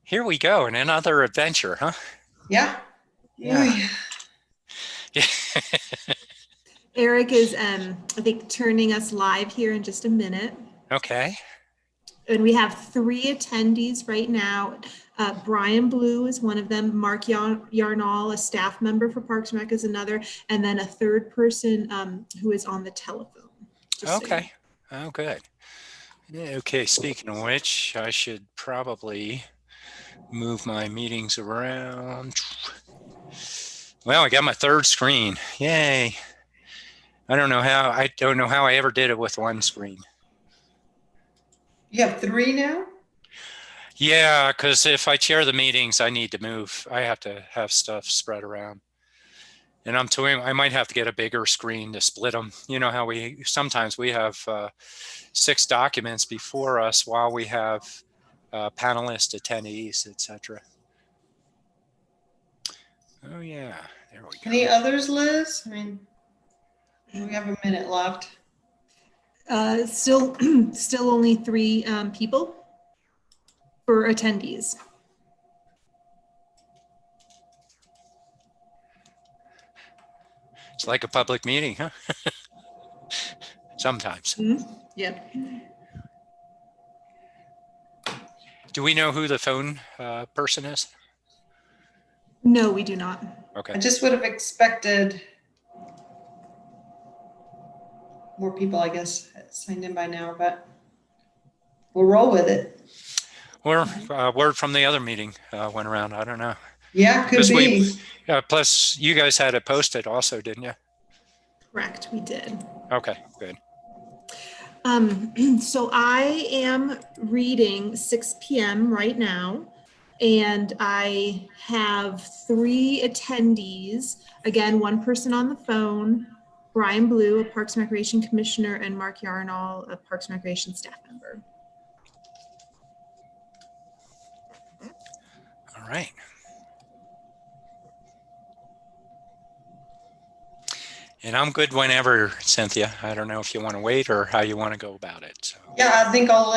Here we go, in another adventure, huh? Yeah. Yeah. Yeah. Eric is, I think, turning us live here in just a minute. Okay. And we have 3 attendees right now. Brian Blue is one of them. Mark Yarnall, a staff member for Parks and Rec, is another. And then a third person who is on the telephone. Okay. Oh, good. Okay, speaking of which, I should probably move my meetings around. Well, I got my third screen. Yay. I don't know how I ever did it with one screen. You have 3 now? Yeah, because if I chair the meetings, I need to move. I have to have stuff spread around. And I might have to get a bigger screen to split them. You know how sometimes we have 6 documents before us while we have panelist attendees, etc. Oh yeah, there we go. Any others, Liz? I mean, we have a minute left. Still only 3 people for attendees. It's like a public meeting, huh? Sometimes. Mm-hmm. Yep. Do we know who the phone person is? No, we do not. Okay. I just would have expected more people, I guess, signed in by now, but we'll roll with it. Or word from the other meeting went around. I don't know. Yeah, could be. Plus, you guys had it posted also, didn't you? Correct, we did. Okay, good. So I am reading 6 p.m. right now, and I have 3 attendees. Again, 1 person on the phone, Brian Blue, a Parks and Recreation Commissioner, and Mark Yarnall, a Parks and Recreation staff member. All right. And I'm good whenever, Cynthia. I don't know if you want to wait or how you want to go about it. So. Yeah, I think I'll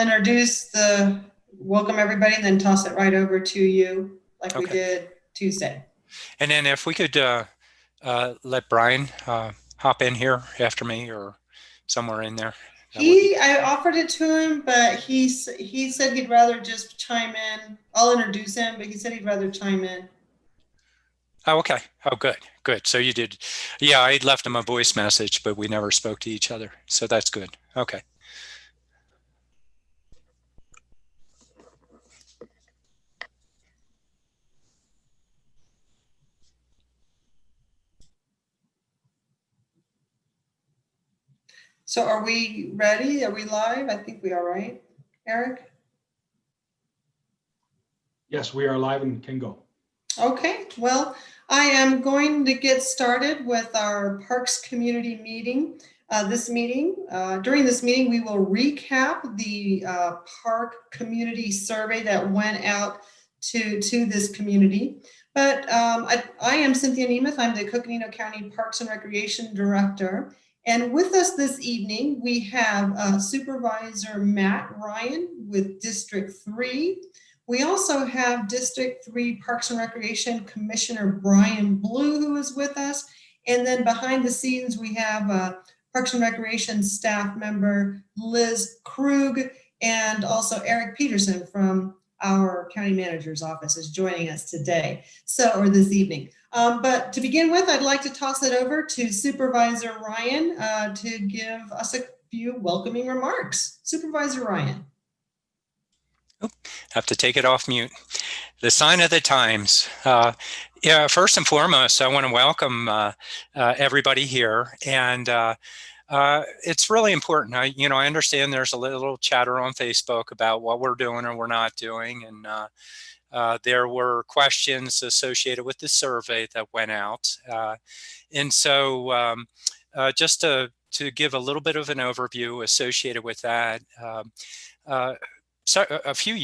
welcome everybody and then toss it right over to you like we did Tuesday. And then if we could let Brian hop in here after me or somewhere in there. I offered it to him, but he said he'd rather just chime in. I'll introduce him, but he said he'd rather chime in. Oh, okay. Oh, good. So you did. Yeah, I left him a voice message, but we never spoke to each other. So that's good. Okay. So are we ready? Are we live? I think we are, right, Eric? Yes, we are live and can go. Okay, well, I am going to get started with our Parks Community meeting. During this meeting, we will recap the Park Community Survey that went out to this community. But I am Cynthia Nemeth. I'm the Coconino County Parks and Recreation Director. And with us this evening, we have Supervisor Matt Ryan with District 3. We also have District 3 Parks and Recreation Commissioner Brian Blue, who is with us. And then behind the scenes, we have Parks and Recreation staff member Liz Krug, and also Eric Peterson from our county manager's office is joining us today, or this evening. But to begin with, I'd like to toss it over to Supervisor Ryan to give us a few welcoming remarks. Supervisor Ryan. Have to take it off mute. The sign of the times. Yeah, first and foremost, I want to welcome everybody here, and it's really important. I understand there's a little chatter on Facebook about what we're doing or we're not doing, and there were questions associated with the survey that went out, and so just to give a little bit of an overview associated with that. So a few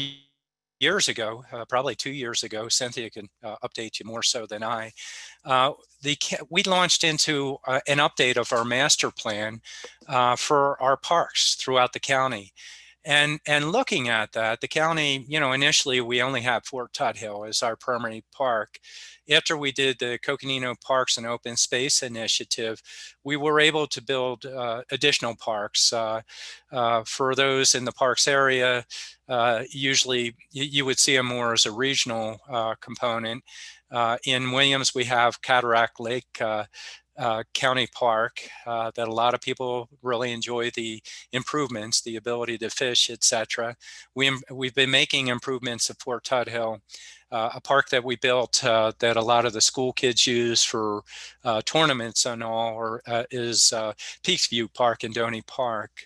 years ago, probably 2 years ago, Cynthia can update you more so than I, we launched into an update of our master plan for our parks throughout the county. And looking at that, the county, initially we only had Fort Tuthill as our permanent park. After we did the Coconino Parks and Open Space Initiative, we were able to build additional parks. For those in the parks area, usually you would see them more as a regional component. In Williams, we have Cataract Lake County Park that a lot of people really enjoy the improvements, the ability to fish, etc. We've been making improvements at Fort Tuthill, a park that we built that a lot of the school kids use for tournaments and all, is Peaksview Park in Doney Park.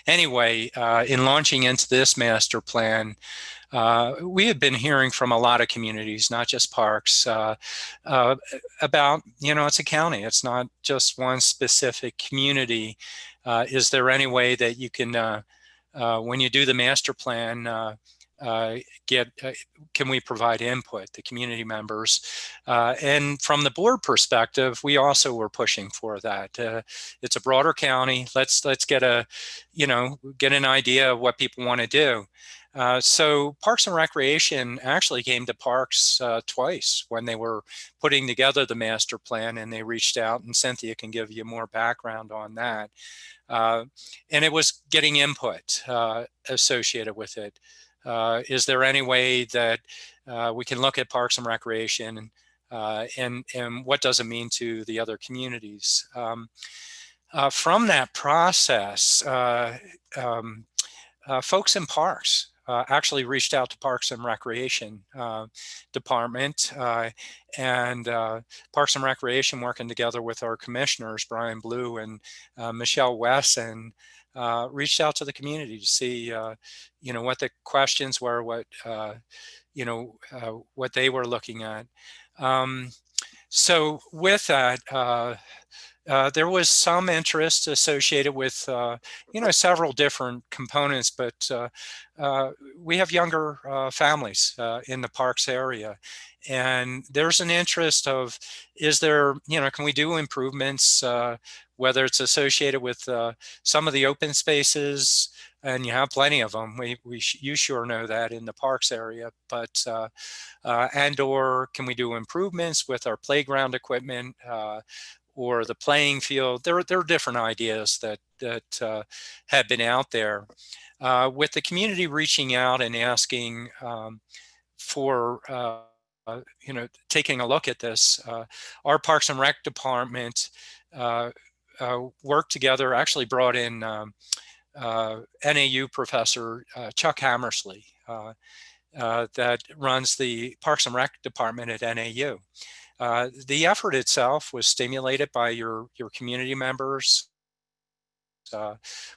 Anyway, in launching into this master plan, we have been hearing from a lot of communities, not just parks, about, it's a county. It's not just one specific community. Is there any way that you can, when you do the master plan, can we provide input, the community members? And from the board perspective, we also were pushing for that. It's a broader county. Let's get get an idea of what people want to do. So Parks and Recreation actually came to Parks twice when they were putting together the master plan, and they reached out, and Cynthia can give you more background on that. And it was getting input associated with it. Is there any way that we can look at Parks and Recreation and what does it mean to the other communities? From that process, folks in parks actually reached out to Parks and Recreation Department, and Parks and Recreation, working together with our commissioners, Brian Blue and Michelle Wesson, reached out to the community to see, what the questions were, what they were looking at. So with that, there was some interest associated with, several different components, but we have younger families in the parks area. And there's an interest of, is there, can we do improvements, whether it's associated with some of the open spaces, and you have plenty of them. You sure know that in the parks area, but and/or can we do improvements with our playground equipment or the playing field? There are different ideas that have been out there. With the community reaching out and asking for taking a look at this, our Parks and Rec department worked together, actually brought in NAU professor Chuck Hammersley that runs the Parks and Rec department at NAU. The effort itself was stimulated by your community members.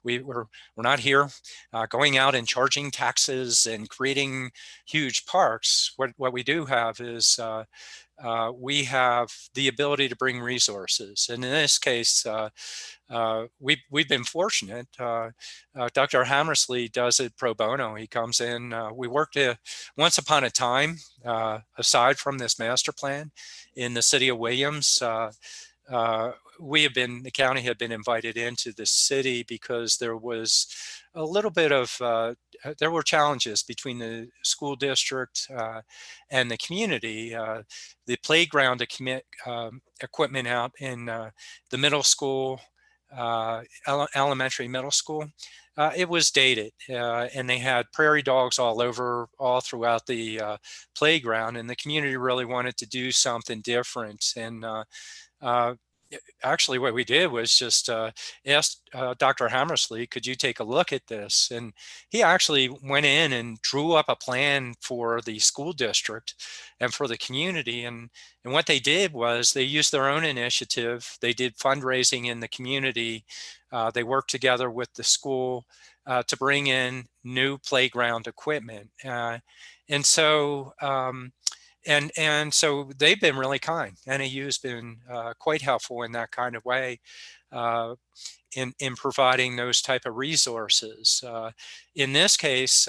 We're not here going out and charging taxes and creating huge parks. What we do have is we have the ability to bring resources. And in this case, we've been fortunate. Dr. Hammersley does it pro bono. He comes in. We worked once upon a time, aside from this master plan, in the city of Williams. The county had been invited into the city because there was a little bit of, there were challenges between the school district and the community. The playground equipment out in the middle school, elementary middle school, it was dated, and they had prairie dogs all throughout the playground, and the community really wanted to do something different. And actually what we did was just asked Dr. Hammersley, could you take a look at this? And he actually went in and drew up a plan for the school district and for the community. And what they did was they used their own initiative. They did fundraising in the community. They worked together with the school to bring in new playground equipment. And so they've been really kind. NAU's been quite helpful in that kind of way in providing those type of resources. In this case,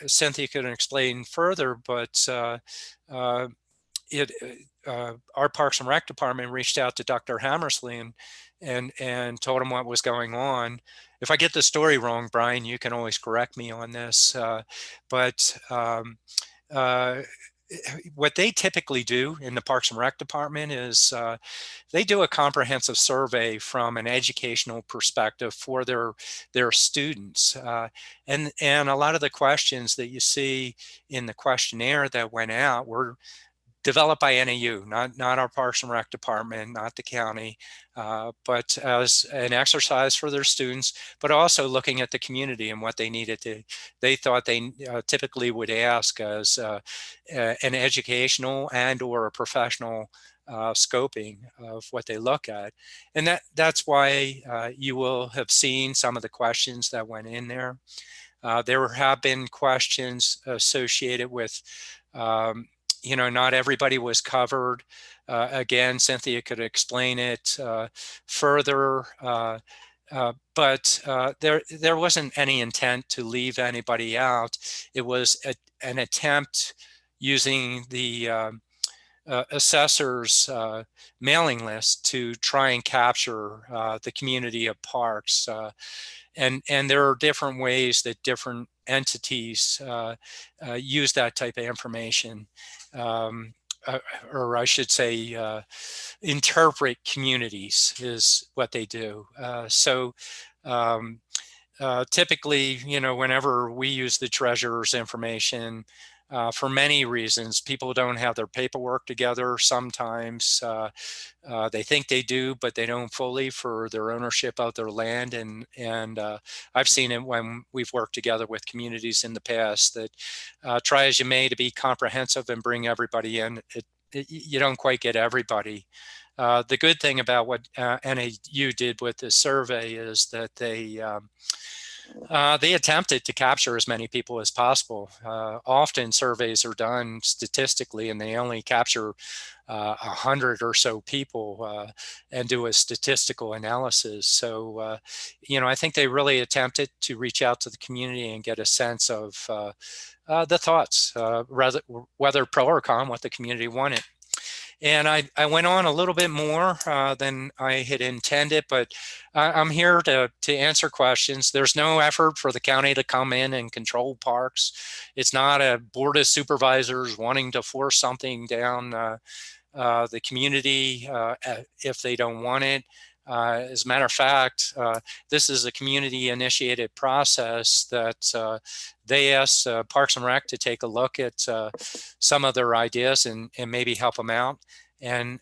Cynthia can explain further, but our Parks and Rec department reached out to Dr. Hammersley and told them what was going on. If I get the story wrong, Brian, you can always correct me on this. But what they typically do in the Parks and Rec department is they do a comprehensive survey from an educational perspective for their students. And a lot of the questions that you see in the questionnaire that went out were developed by NAU, not our Parks and Rec department, not the county, but as an exercise for their students, but also looking at the community and what they needed to, they thought they typically would ask as an educational and or a professional scoping of what they look at. And that's why you will have seen some of the questions that went in there. There have been questions associated with not everybody was covered. Again, Cynthia could explain it further, but there wasn't any intent to leave anybody out. It was an attempt using the assessor's mailing list to try and capture the community of parks. And there are different ways that different entities use that type of information, or I should say, interpret communities is what they do. Typically, whenever we use the treasurer's information, for many reasons, people don't have their paperwork together. Sometimes they think they do, but they don't fully for their ownership of their land. And I've seen it when we've worked together with communities in the past that try as you may to be comprehensive and bring everybody in. You don't quite get everybody. The good thing about what NAU did with this survey is that they attempted to capture as many people as possible. Often surveys are done statistically and they only capture 100 or so people and do a statistical analysis. So, I think they really attempted to reach out to the community and get a sense of the thoughts, whether pro or con, what the community wanted. And I went on a little bit more than I had intended, but I'm here to answer questions. There's no effort for the county to come in and control parks. It's not a board of supervisors wanting to force something down the community if they don't want it. As a matter of fact, this is a community-initiated process that they asked Parks and Rec to take a look at some of their ideas and maybe help them out. And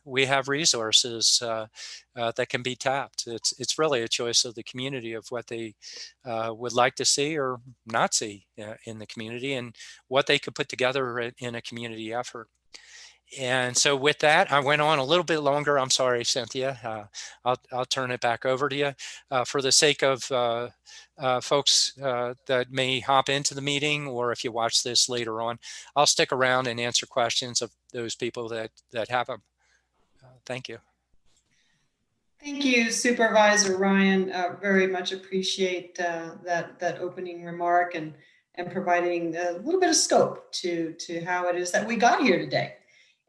we have resources that can be tapped. It's really a choice of the community of what they would like to see or not see in the community and what they could put together in a community effort. And so with that, I went on a little bit longer. I'm sorry, Cynthia. I'll turn it back over to you. For the sake of folks that may hop into the meeting, or if you watch this later on, I'll stick around and answer questions of those people that have them. Thank you. Thank you, Supervisor Ryan. Very much appreciate that opening remark and providing a little bit of scope to how it is that we got here today.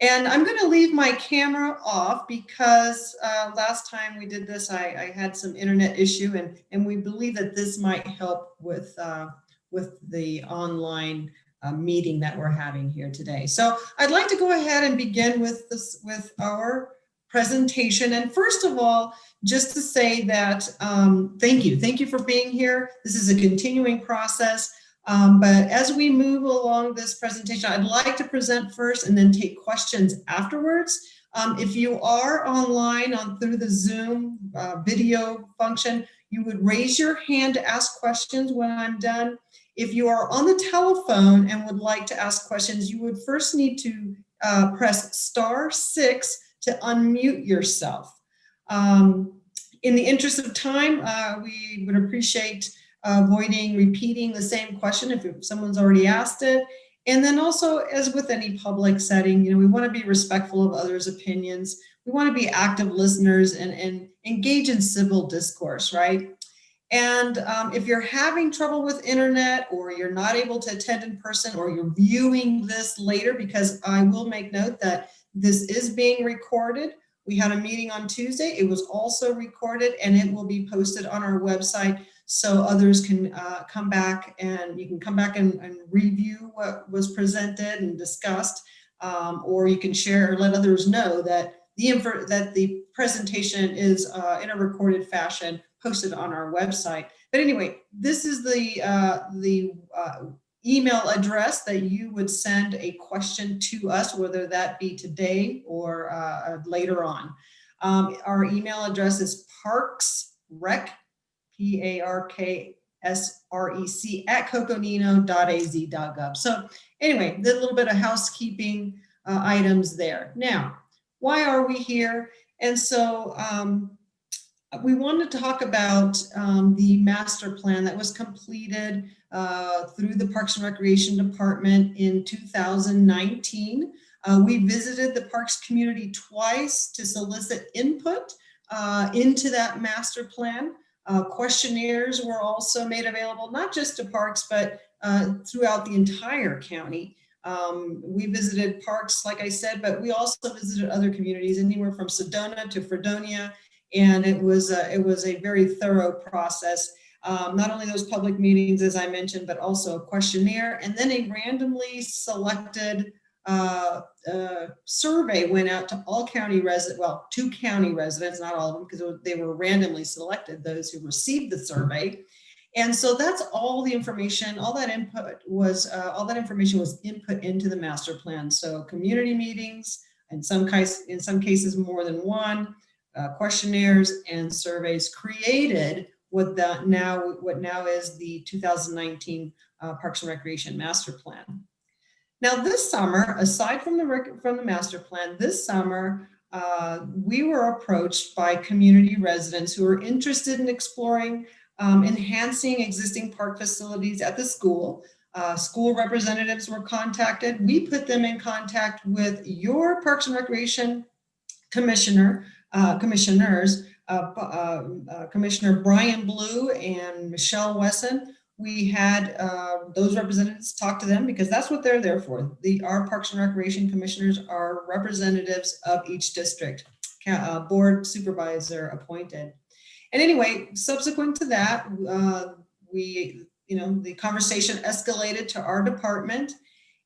And I'm going to leave my camera off because last time we did this, I had some internet issue, and we believe that this might help with the online meeting that we're having here today. So I'd like to go ahead and begin with our presentation. And first of all, just to say that thank you for being here. This is a continuing process. But as we move along this presentation, I'd like to present first and then take questions afterwards. If you are online through the Zoom video function, you would raise your hand to ask questions when I'm done. If you are on the telephone and would like to ask questions, you would first need to press *6 to unmute yourself. In the interest of time, we would appreciate avoiding repeating the same question if someone's already asked it. And then also, as with any public setting, we want to be respectful of others' opinions. We want to be active listeners and engage in civil discourse, right? And if you're having trouble with internet, or you're not able to attend in person, or you're viewing this later, because I will make note that this is being recorded, We had a meeting on Tuesday. It was also recorded and it will be posted on our website so others can come back, and you can come back and review what was presented and discussed, or you can share or let others know that the presentation is in a recorded fashion posted on our website. But anyway, this is the email address that you would send a question to us, whether that be today or later on. Our email address is parksrec, PARKSREC @coconino.az.gov. So anyway, the little bit of housekeeping items there. Now, why are we here? And so we wanted to talk about the master plan that was completed through the Parks and Recreation Department in 2019. We visited the Parks community twice to solicit input into that master plan. Questionnaires were also made available, not just to Parks, but throughout the entire county. We visited Parks, like I said, but we also visited other communities, anywhere from Sedona to Fredonia, and it was a very thorough process. Not only those public meetings, as I mentioned, but also a questionnaire, and then a randomly selected survey went out to all county residents, well, 2 county residents, not all of them, because they were randomly selected, those who received the survey. And so that's all the information, all that information was input into the master plan. So community meetings, in some cases more than one, questionnaires and surveys created what now is the 2019 Parks and Recreation Master Plan. Now this summer, aside from the master plan, this summer we were approached by community residents who are interested in exploring enhancing existing park facilities at the school. School representatives were contacted. We put them in contact with your Parks and Recreation commissioners, Commissioner Brian Blue and Michelle Wesson. We had those representatives talk to them because that's what they're there for. Our Parks and Recreation commissioners are representatives of each district, board supervisor appointed. And anyway, subsequent to that, the conversation escalated to our department.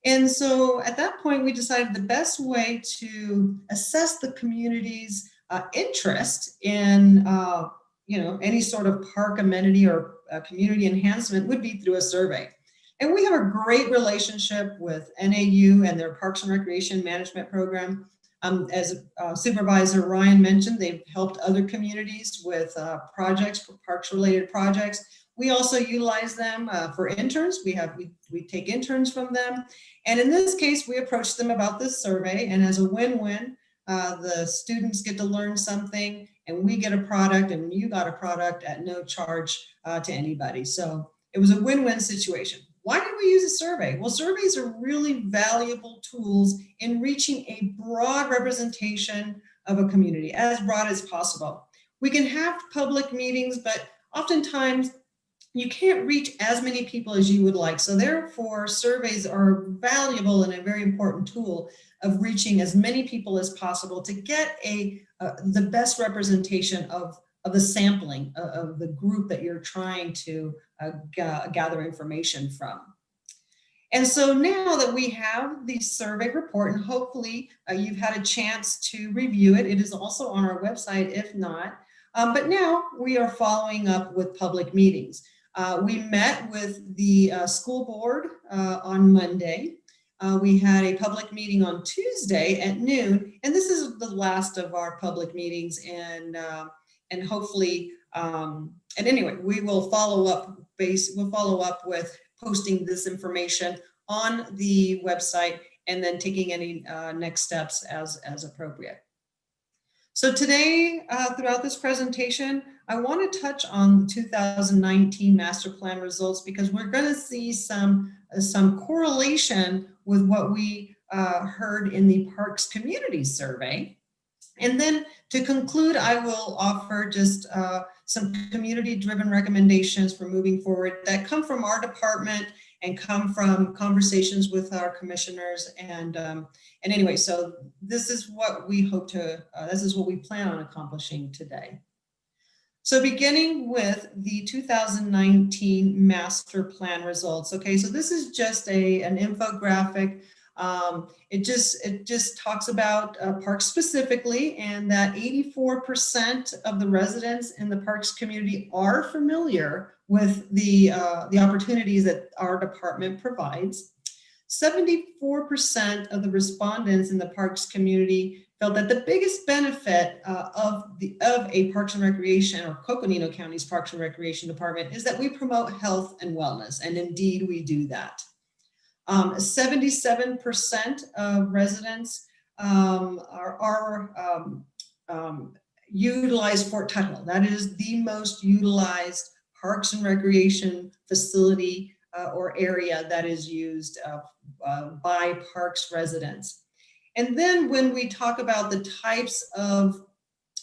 And so at that point, we decided the best way to assess the community's interest in any sort of park amenity or community enhancement would be through a survey. And we have a great relationship with NAU and their Parks and Recreation Management Program. As Supervisor Ryan mentioned, they've helped other communities with projects, parks-related projects. We also utilize them for interns. We take interns from them. And in this case, we approached them about this survey, and as a win-win, the students get to learn something, and we get a product, and you got a product at no charge to anybody. So it was a win-win situation. Why did we use a survey? Well, surveys are really valuable tools in reaching a broad representation of a community, as broad as possible. We can have public meetings, but oftentimes you can't reach as many people as you would like. So therefore, surveys are valuable and a very important tool of reaching as many people as possible to get the best representation of the sampling of the group that you're trying to gather information from. And so now that we have the survey report, and hopefully you've had a chance to review it, it is also on our website if not, but now we are following up with public meetings. We met with the school board on Monday. We had a public meeting on Tuesday at noon, and this is the last of our public meetings, and hopefully, and anyway, we will follow up. We'll follow up with posting this information on the website, and then taking any next steps as appropriate. So today, throughout this presentation, I want to touch on the 2019 master plan results, because we're going to see some correlation with what we heard in the Parks Community Survey. And then to conclude, I will offer just some community-driven recommendations for moving forward that come from our department and come from conversations with our commissioners. And anyway, so this is what we hope to, this is what we plan on accomplishing today. So beginning with the 2019 master plan results. Okay, so this is just an infographic. It just talks about parks specifically, and that 84% of the residents in the parks community are familiar with the opportunities that our department provides. 74% of the respondents in the parks community felt that the biggest benefit of a Parks and Recreation or Coconino County's Parks and Recreation Department is that we promote health and wellness, and indeed we do that. 77% of residents utilize Fort Tuttle. That is the most utilized Parks and Recreation facility or area that is used by parks residents. And then when we talk about the types of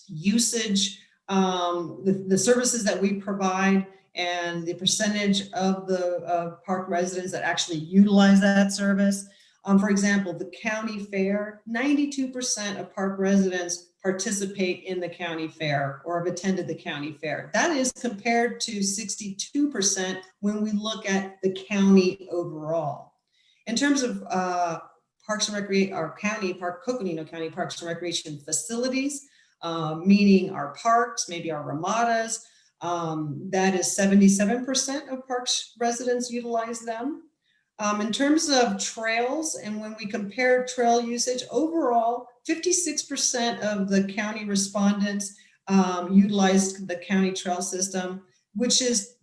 usage, the services that we provide and the percentage of the park residents that actually utilize that service. For example, the county fair, 92% of park residents participate in the county fair or have attended the county fair. That is compared to 62% when we look at the county overall. In terms of Parks and Recreation, our Coconino County Parks and Recreation facilities, meaning our parks, maybe our ramadas, that is 77% of parks residents utilize them. In terms of trails, and when we compare trail usage, overall, 56% of the county respondents utilized the county trail system, which is,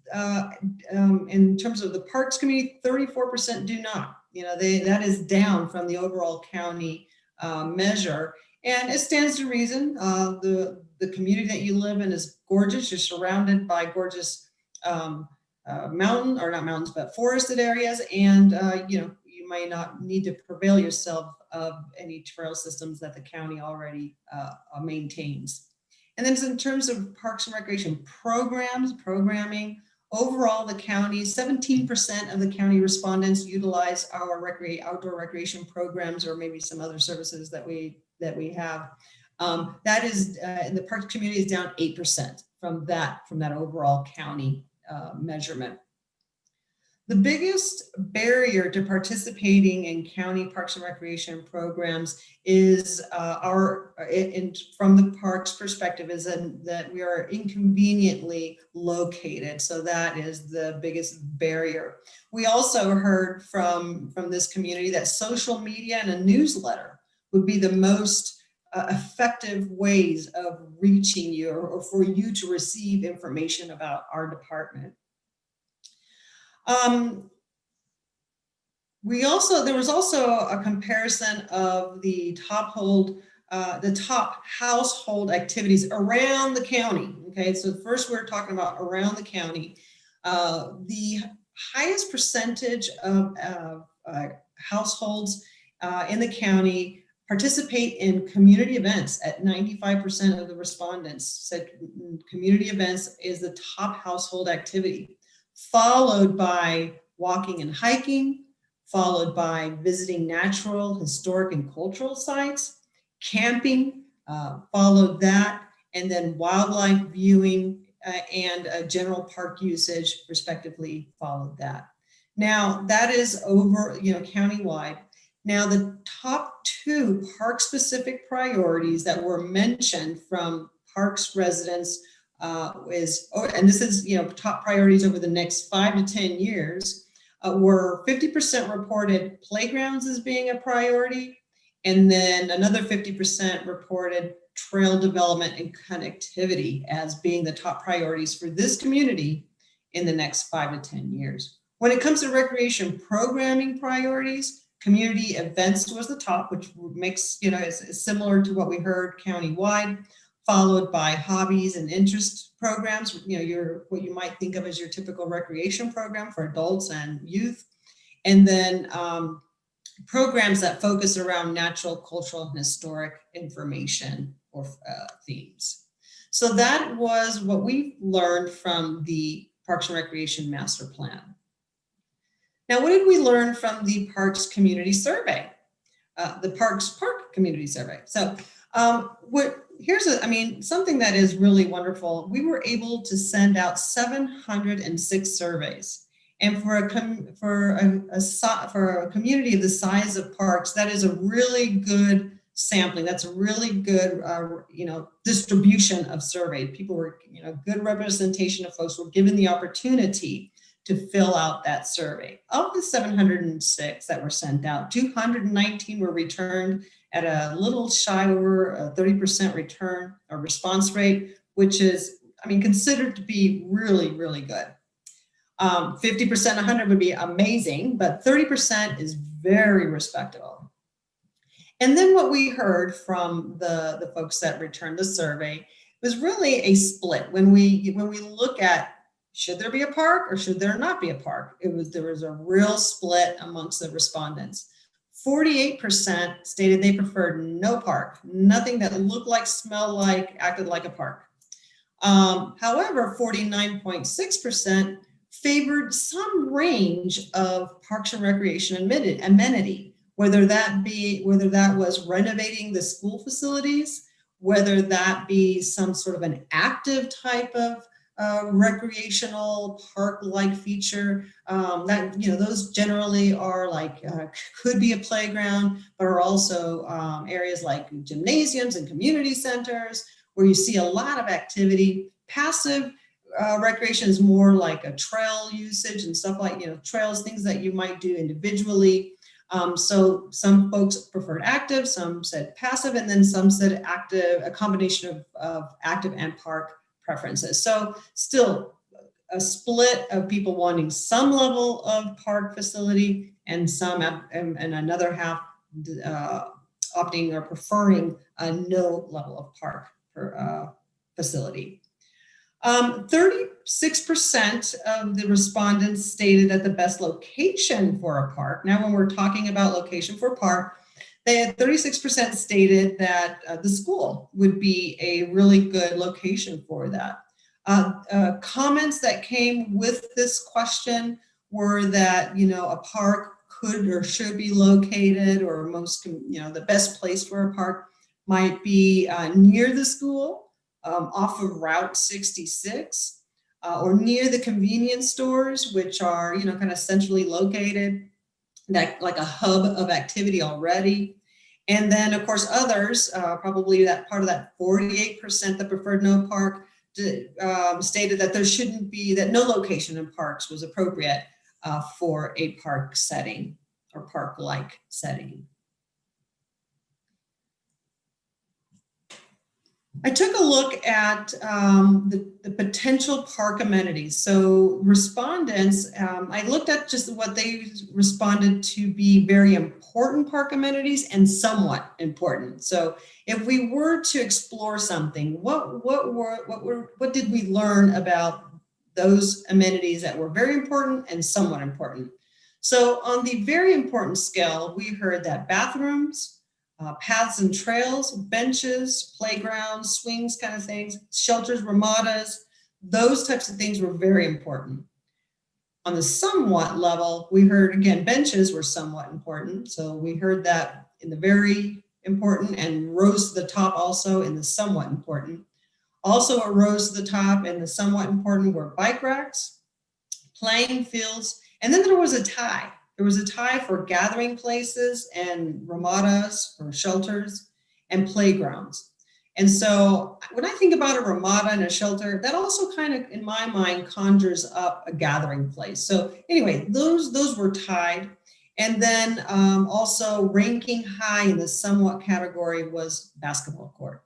in terms of the parks community, 34% do not. That is down from the overall county measure. And it stands to reason. The community that you live in is gorgeous. You're surrounded by gorgeous mountain, or not mountains, but forested areas. And, you may not need to prevail yourself of any trail systems that the county already maintains. And then in terms of Parks and Recreation programming, overall, the county, 17% of the county respondents utilize our outdoor recreation programs, or maybe some other services that we have. That is, in the parks community, is down 8% from that overall county measurement. The biggest barrier to participating in county parks and recreation programs is from the parks perspective, is that we are inconveniently located. So that is the biggest barrier. We also heard from this community that social media and a newsletter would be the most effective ways of reaching you, or for you to receive information about our department. There was also a comparison of the top household activities around the county. Okay, so first we're talking about around the county. The highest percentage of households in the county participate in community events. At 95% of the respondents said community events is the top household activity, followed by walking and hiking, followed by visiting natural, historic, and cultural sites, camping, followed that, and then wildlife viewing and general park usage, respectively, followed that. Now, that is over, countywide. Now, the top two park-specific priorities that were mentioned from parks residents and this is, top priorities over the next 5 to 10 years, were 50% reported playgrounds as being a priority, and then another 50% reported trail development and connectivity as being the top priorities for this community in the next 5 to 10 years. When it comes to recreation programming priorities, community events was the top, which makes, is similar to what we heard countywide, followed by hobbies and interest programs, what you might think of as your typical recreation program for adults and youth. And then programs that focus around natural, cultural, and historic information or themes. So that was what we learned from the Parks and Recreation Master Plan. Now, what did we learn from the Parks Community Survey? The Parks Park Community Survey. So something that is really wonderful. We were able to send out 706 surveys. And for a community of the size of Parks, that is a really good sampling. That's a really good, distribution of surveys. People were, good representation of folks were given the opportunity to fill out that survey. Of the 706 that were sent out, 219 were returned at a little shy over a 30% return or response rate, which is, considered to be really, really good. 50%, 100 would be amazing, but 30% is very respectable. And then what we heard from the folks that returned the survey was really a split. When we look at, should there be a park or should there not be a park? There was a real split amongst the respondents. 48% stated they preferred no park, nothing that looked like, smelled like, acted like a park. However, 49.6% favored some range of parks and recreation amenity, whether that was renovating the school facilities, whether that be some sort of an active type of recreational park-like feature those generally are like could be a playground, but are also areas like gymnasiums and community centers where you see a lot of activity. Passive recreation is more like a trail usage and stuff like trails, things that you might do individually. So some folks preferred active, some said passive, and then some said active, a combination of active and park preferences. So still a split of people wanting some level of park facility and some and another half opting or preferring a no level of park facility. 36% of the respondents stated that the best location for a park. Now, when we're talking about location for a park, they had 36% stated that the school would be a really good location for that. Comments that came with this question were that, a park could or should be located, or the best place for a park might be near the school, off of Route 66, or near the convenience stores, which are, kind of centrally located, that like a hub of activity already. And then of course others, probably that part of that 48% that preferred no park, stated that that no location in parks was appropriate for a park setting or park-like setting. I took a look at the potential park amenities. So respondents, I looked at just what they responded to be very important park amenities and somewhat important. So if we were to explore something, what did we learn about those amenities that were very important and somewhat important? So on the very important scale, we heard that bathrooms, paths and trails, benches, playgrounds, swings, kind of things, shelters, ramadas, those types of things were very important. On the somewhat level, we heard, again, benches were somewhat important. So we heard that in the very important and rose to the top also in the somewhat important. Also, it rose to the top and the somewhat important were bike racks, playing fields, and then there was a tie. There was a tie for gathering places and ramadas or shelters and playgrounds. And so when I think about a ramada and a shelter, that also kind of, in my mind, conjures up a gathering place. So anyway, those were tied. And then also ranking high in the somewhat category was basketball court.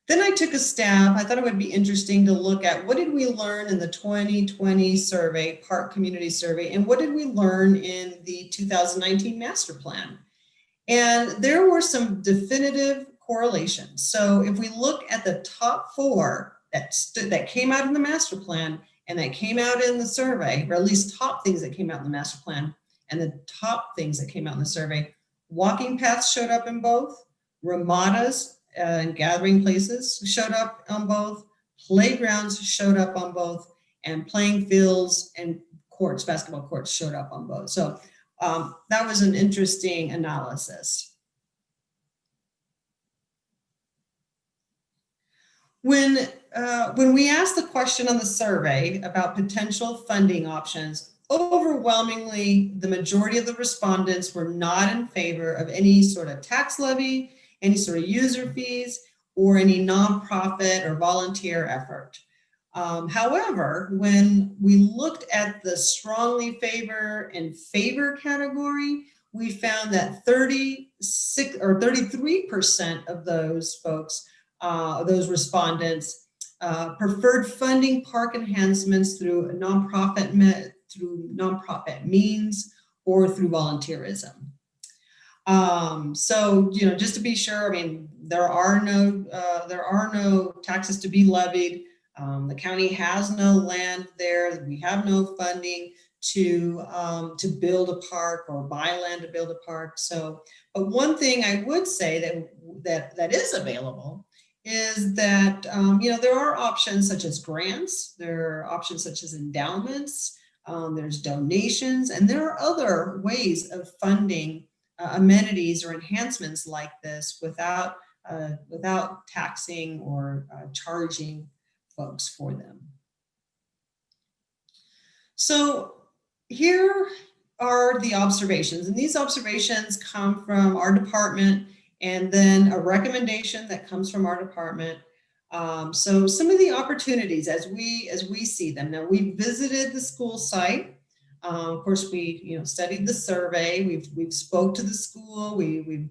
Then I took a stab. I thought it would be interesting to look at what did we learn in the 2020 survey, Park Community Survey, and what did we learn in the 2019 Master Plan? And there were some definitive correlations. So if we look at the top four that came out in the Master Plan and that came out in the survey, or at least top things that came out in the Master Plan and the top things that came out in the survey, walking paths showed up in both, ramadas and gathering places showed up on both, playgrounds showed up on both, and playing fields and courts, basketball courts showed up on both. So that was an interesting analysis. When we asked the question on the survey about potential funding options, overwhelmingly, the majority of the respondents were not in favor of any sort of tax levy, any sort of user fees, or any nonprofit or volunteer effort. However, when we looked at the strongly favor and favor category, we found that 36 or 33% of those folks, those respondents, preferred funding park enhancements through nonprofit means or through volunteerism. So, you know, just to be sure, I mean, there are no taxes to be levied. The county has no land there. We have no funding to build a park or buy land to build a park. So, but one thing I would say that is available is that, you know, there are options such as grants, there are options such as endowments, there's donations, and there are other ways of funding amenities or enhancements like this without taxing or charging folks for them. So here are the observations, and these observations come from our department and then a recommendation that comes from our department. So some of the opportunities as we see them. Now, we visited the school site. Of course, we studied the survey. We've spoke to the school. We've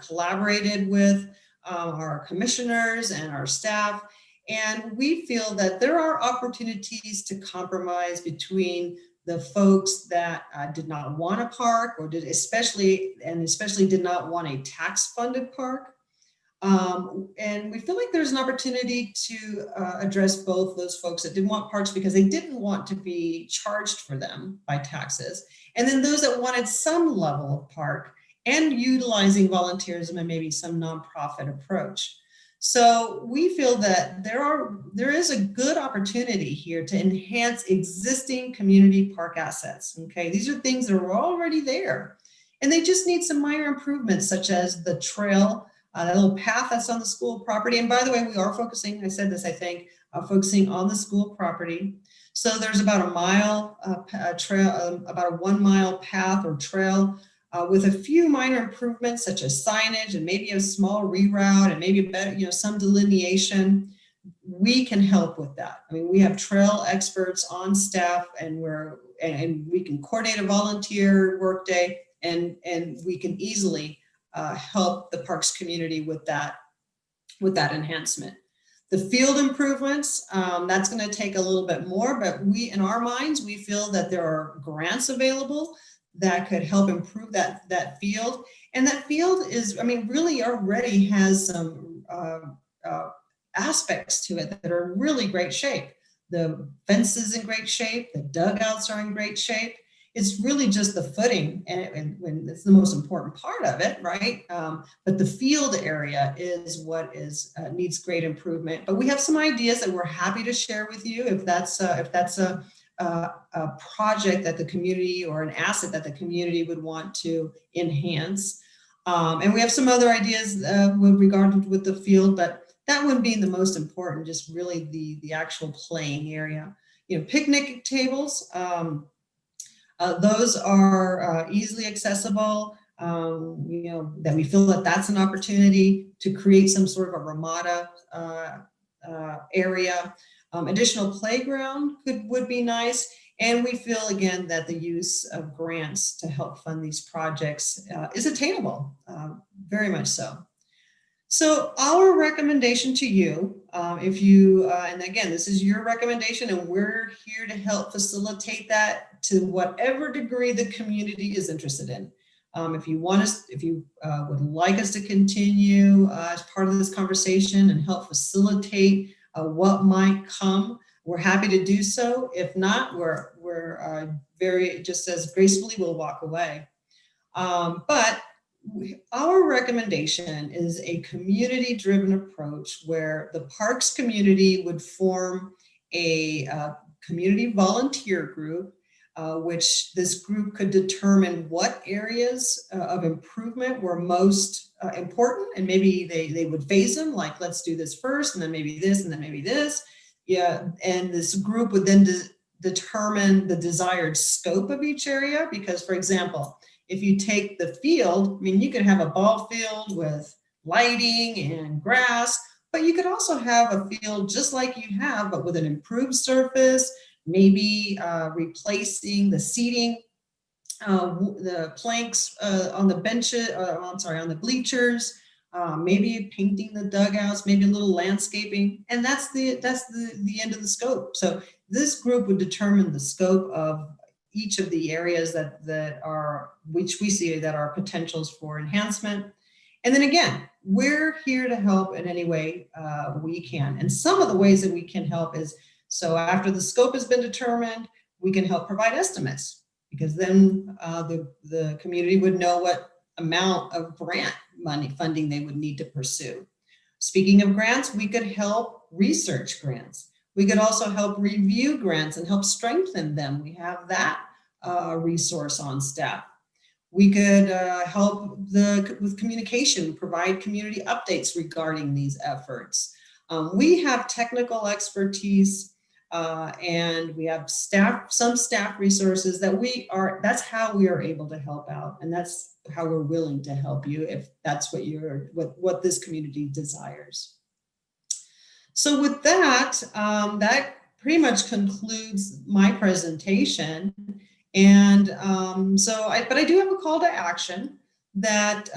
collaborated with our commissioners and our staff, and we feel that there are opportunities to compromise between the folks that did not want a park or especially did not want a tax-funded park. And we feel like there's an opportunity to address both those folks that didn't want parks because they didn't want to be charged for them by taxes, and then those that wanted some level of park and utilizing volunteerism and maybe some nonprofit approach. So we feel that there is a good opportunity here to enhance existing community park assets. Okay, these are things that are already there, and they just need some minor improvements, such as the trail, that little path that's on the school property. And by the way, we are focusing, I said this, I think, focusing on the school property. So there's about a mile trail, about a 1 mile path or trail with a few minor improvements such as signage and maybe a small reroute and maybe better, some delineation. We can help with that. I mean, we have trail experts on staff, and we can coordinate a volunteer workday, and we can easily help the parks community with that enhancement. The field improvements, that's going to take a little bit more, but in our minds, we feel that there are grants available that could help improve that field. And that field is, I mean, really already has some aspects to it that are in really great shape. The fence is in great shape, the dugouts are in great shape. It's really just the footing, and it's the most important part of it, right? But the field area is what needs great improvement. But we have some ideas that we're happy to share with you if that's a project that the community or an asset that the community would want to enhance. And we have some other ideas with the field, but that one being the most important, just really the actual playing area. Picnic tables. Those are easily accessible, that we feel that that's an opportunity to create some sort of a ramada area. Additional playground would be nice. And we feel, again, that the use of grants to help fund these projects is attainable, very much so. So our recommendation to you, and again, this is your recommendation, and we're here to help facilitate that to whatever degree the community is interested in. If you would like us to continue as part of this conversation and help facilitate what might come, we're happy to do so. If not, we're very, just as gracefully, we'll walk away. But our recommendation is a community-driven approach where the parks community would form a community volunteer group, which this group could determine what areas of improvement were most important, and maybe they would phase them, like let's do this first, and then maybe this, and then maybe this. Yeah, and this group would then determine the desired scope of each area, because, for example, if you take the field, I mean, you could have a ball field with lighting and grass, but you could also have a field just like you have, but with an improved surface, maybe replacing the seating, the planks on the benches, I'm sorry, on the bleachers, maybe painting the dugouts, maybe a little landscaping, and that's the end of the scope. So this group would determine the scope of each of the areas which we see that are potentials for enhancement. And then again, we're here to help in any way we can. And some of the ways that we can help is, so after the scope has been determined, we can help provide estimates, because then the community would know what amount of grant money funding they would need to pursue. Speaking of grants, we could help research grants. We could also help review grants and help strengthen them. We have that resource on staff. We could help with communication, provide community updates regarding these efforts. We have technical expertise and we have some staff resources that's how we are able to help out. And that's how we're willing to help you if that's what this community desires. So with that, that pretty much concludes my presentation. And but I do have a call to action that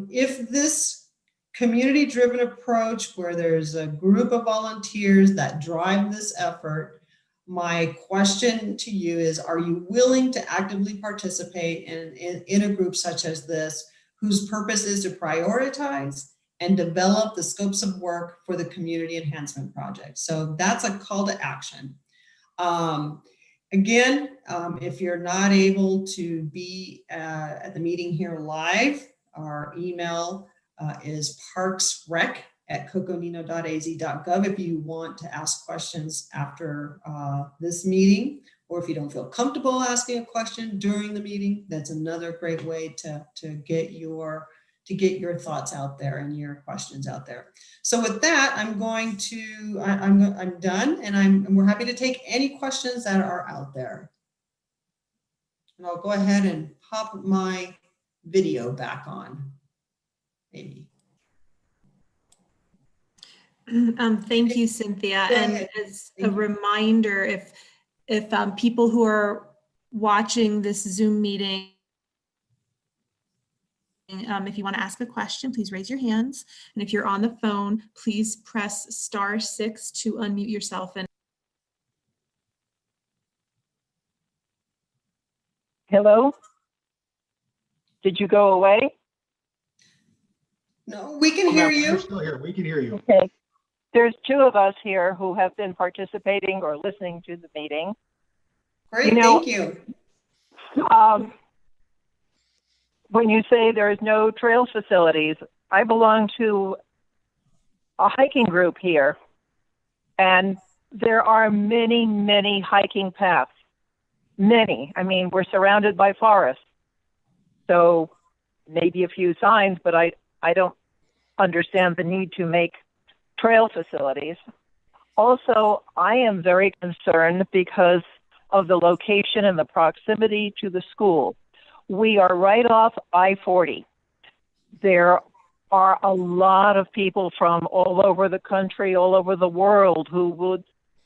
if this community-driven approach where there's a group of volunteers that drive this effort, my question to you is, are you willing to actively participate in a group such as this, whose purpose is to prioritize and develop the scopes of work for the community enhancement project? So that's a call to action. Again, if you're not able to be at the meeting here live, our email is parksrec@coconino.az.gov if you want to ask questions after this meeting, or if you don't feel comfortable asking a question during the meeting, that's another great way to get your thoughts out there and your questions out there. So with that, I'm done, and we're happy to take any questions that are out there. And I'll go ahead and pop my video back on, maybe. Thank you, Cynthia. And as a reminder, if people who are watching this Zoom meeting, if you want to ask a question, please raise your hands. And if you're on the phone, please press *6 to unmute yourself. And hello? Did you go away? No, we can hear you. We're still here. We can hear you. Okay. There's two of us here who have been participating or listening to the meeting. Great, thank you. When you say there's no trail facilities, I belong to a hiking group here, and there are many, many hiking paths. Many. I mean, we're surrounded by forests. So maybe a few signs, but I don't understand the need to make trail facilities. Also, I am very concerned because of the location and the proximity to the school. We are right off I-40. There are a lot of people from all over the country, all over the world, who would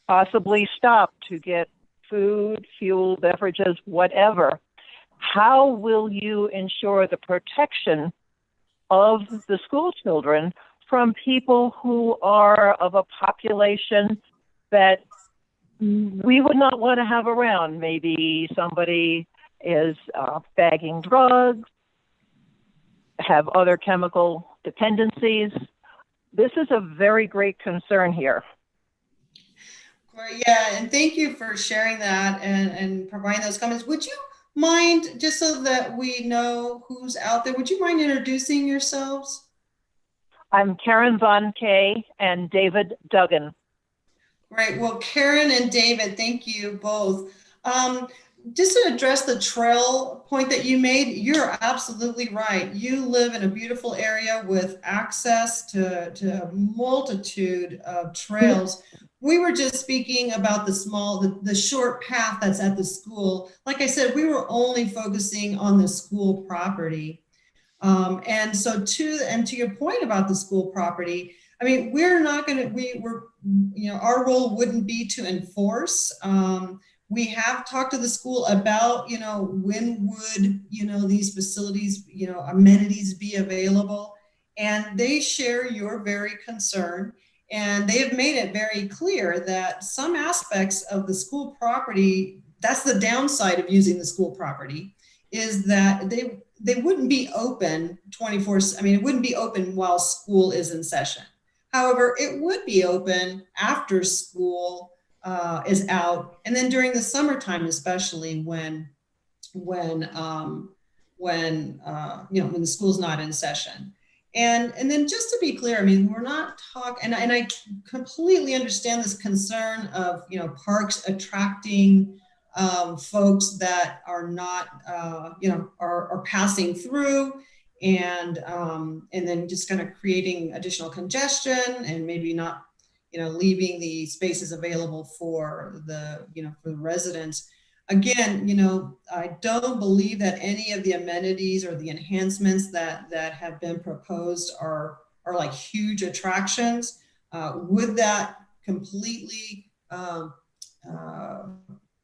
possibly stop to get food, fuel, beverages, whatever. How will you ensure the protection of the school children from people who are of a population that we would not want to have around? Maybe somebody is bagging drugs, have other chemical dependencies. This is a very great concern here. Yeah, and thank you for sharing that and providing those comments. Would you mind, just so that we know who's out there, would you mind introducing yourselves? I'm Karen Von Kay and David Duggan. Great. Well, Karen and David, thank you both. Just to address the trail point that you made, you're absolutely right. You live in a beautiful area with access to a multitude of trails. We were just speaking about the short path that's at the school. Like I said, we were only focusing on the school property. And so to your point about the school property, I mean, we're not going to, we're, you know, our role wouldn't be to enforce. We have talked to the school about, you know, when would, you know, these facilities, you know, amenities be available. And they share your very concern. And they have made it very clear that some aspects of the school property, that's the downside of using the school property, is that they wouldn't be open 24, I mean, it wouldn't be open while school is in session. However, it would be open after school is out, and then during the summertime, especially when you know, when the school's not in session. And then just to be clear, I mean, we're not talking, and I completely understand this concern of, you know, parks attracting folks that are not, you know, are passing through, and then just kind of creating additional congestion and maybe not, you know, leaving the spaces available for the, you know, for the residents. Again, you know, I don't believe that any of the amenities or the enhancements that have been proposed are like huge attractions. Would that completely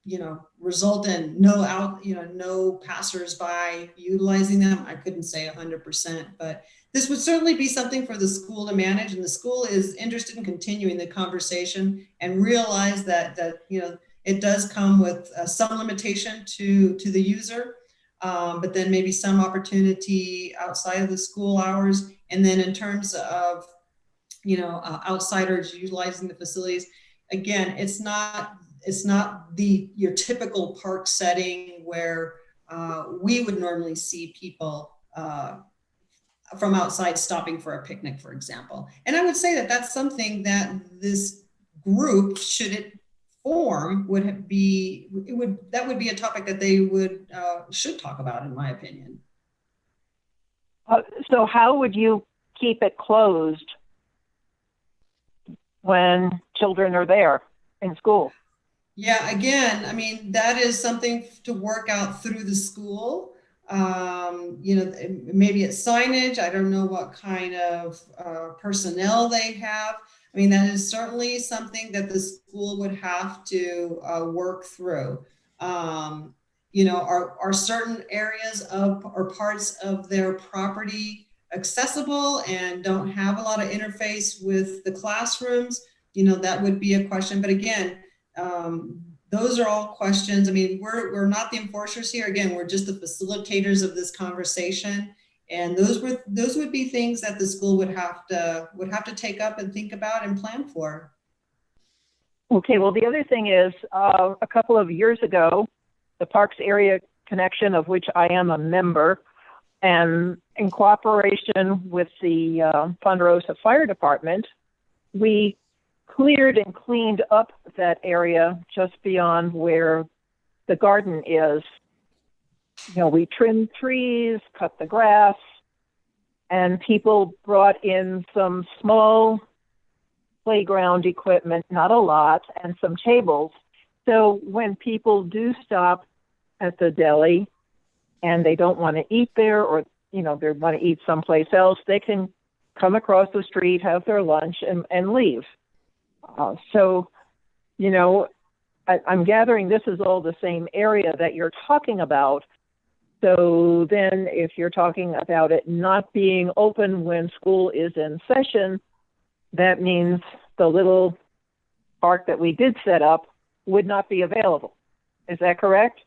you know, result in no passersby utilizing them? I couldn't say 100%, but this would certainly be something for the school to manage, and the school is interested in continuing the conversation and realize that you know, it does come with some limitation to the user, but then maybe some opportunity outside of the school hours. And then in terms of, you know, outsiders utilizing the facilities, again, it's not your typical park setting where we would normally see people from outside stopping for a picnic, for example. And I would say that that's something that this group, should it form, that would be a topic that they should talk about, in my opinion. So how would you keep it closed when children are there in school? Yeah, again, I mean, that is something to work out through the school. You know, maybe it's signage. I don't know what kind of personnel they have. I mean, that is certainly something that the school would have to work through. You know, are certain areas of or parts of their property accessible and don't have a lot of interface with the classrooms? You know, that would be a question. But again, those are all questions. I mean, we're not the enforcers here. Again, we're just the facilitators of this conversation. And those would be things that the school would have to take up and think about and plan for. Okay, well, the other thing is, a couple of years ago, the Parks Area Connection, of which I am a member, and in cooperation with the Ponderosa Fire Department, we cleared and cleaned up that area just beyond where the garden is. You know, we trimmed trees, cut the grass, and people brought in some small playground equipment, not a lot, and some tables. So when people do stop at the deli and they don't want to eat there, or, you know, they want to eat someplace else, they can come across the street, have their lunch, and leave. So, you know, I'm gathering this is all the same area that you're talking about. So then if you're talking about it not being open when school is in session, that means the little park that we did set up would not be available. Is that correct?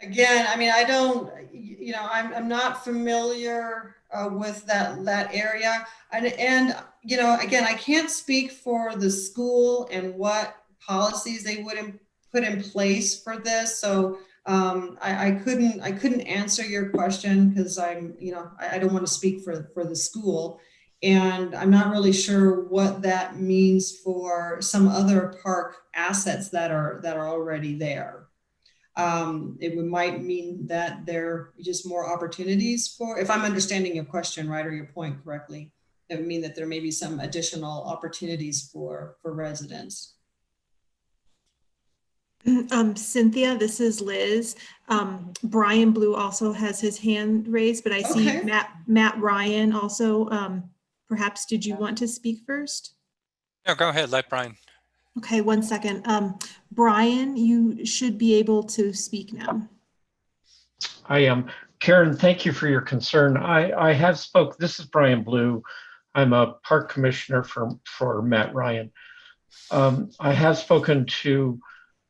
Again, I mean, I don't, you know, I'm not familiar with that area. And, you know, again, I can't speak for the school and what policies they would put in place for this. So I couldn't answer your question because I'm, you know, I don't want to speak for the school. And I'm not really sure what that means for some other park assets that are already there. Might mean that there are just more opportunities for, if I'm understanding your question right, or your point correctly, it would mean that there may be some additional opportunities for residents. Cynthia, this is Liz. Brian Blue also has his hand raised, but I see Okay. Matt Ryan also. Perhaps did you want to speak first? No, go ahead. Let Brian. Okay, one second. Brian, you should be able to speak now. I am. Karen, thank you for your concern. I have spoke. This is Brian Blue. I'm a park commissioner for Matt Ryan. I have spoken to